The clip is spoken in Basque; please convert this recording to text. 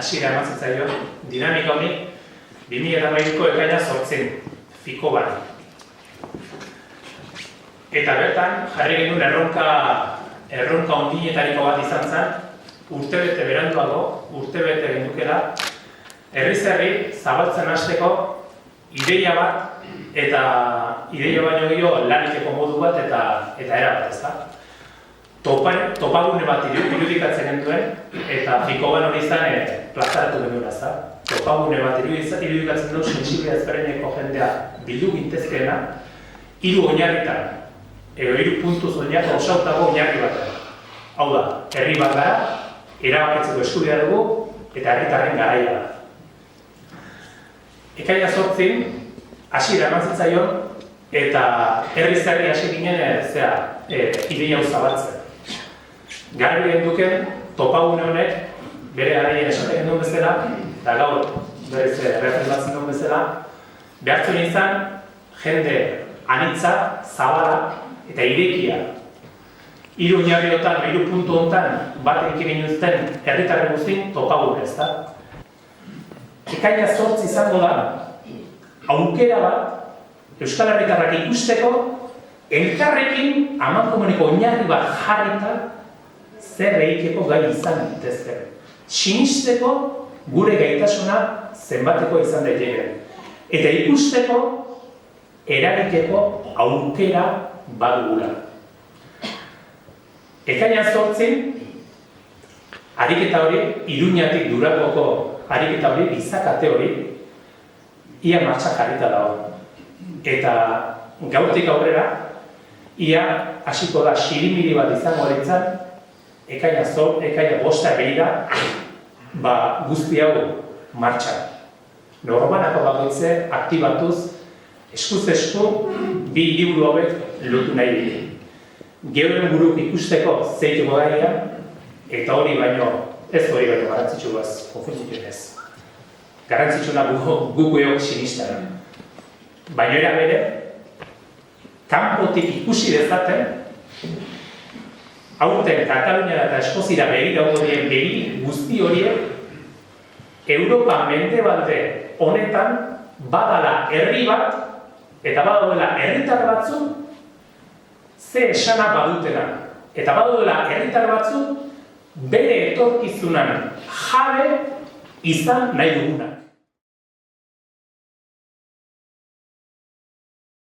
hasiera eman zitzaion dinamika honi 2008ko ekaina 8 fiko bat. Eta bertan jarri genuen erronka ondietariko bat izan zen, urtebete beranduago, urtebete gendukela, herriz-herri zabaltzen hasteko ideia bat eta ideia baino gehiago laniteko modu bat eta erabat, ezta? Topagune bat irudikatzen genduen eta fikoban hori izan plazaratu genuen, ezta? Topagune bat irudikatzen duen sentsibilidad ezberdineko jendea bildu gintezkeena, 3 oinarritan, edo 3 puntuz osautako oinarri batean. Hau da, herri bat gara, erabakitzeko eskubidea dugu eta herritarren garaia da. Ekaina 8 hasiera eman zitzaion eta herriz-herri hasi ginen ideia hau zabaltzen. Garbi genduken topagune honek bere garaian esaten genuen bezala eta gaur berriz erreferendatzen duen bezala behartzen izan jende anitza, zabala eta irekia. 3 oinarriotan, 3 puntu honetan bat egin zuten herritarren guztin topagune, ezta? Ekaina 8 izango da aukera bat Euskal Herritarrak ikusteko elkarrekin amankomuneko oinarri bat jarrita zer egiteko gai izan ditezke. Sinisteko gure gaitasuna zenbateko izan daiteke. Eta ikusteko eragiteko aukera badugula. Ekaina 8 ariketa hori, Iruñatik Durangoko ariketa hori, izakate hori, ia martxa jarrita dago. Eta gaurtik aurrera, ia hasiko da xirimiri bat izango ditzan, ekaina 5 behira, guzti hau martxan. Norbanako bakoitze aktibatuz, eskuz esku, 2 liburu hauek lotu nahi dira. Geuren buruk ikusteko zeituko daia, eta hori baino garantzitsu baz, konfunditu ez. Garantzitsuna gugu eok sinistara. Baina era bere, kanpotik ikusi dezaten, aurten Kataluniara eta Eskozira begira horien begi guzti horiek, Europa mendebalde honetan badala herri bat, eta badaudela herritar batzu, ze esana badutela. Eta badaudela herritar batzu, bere etorkizunan jabe izan nahi duguna.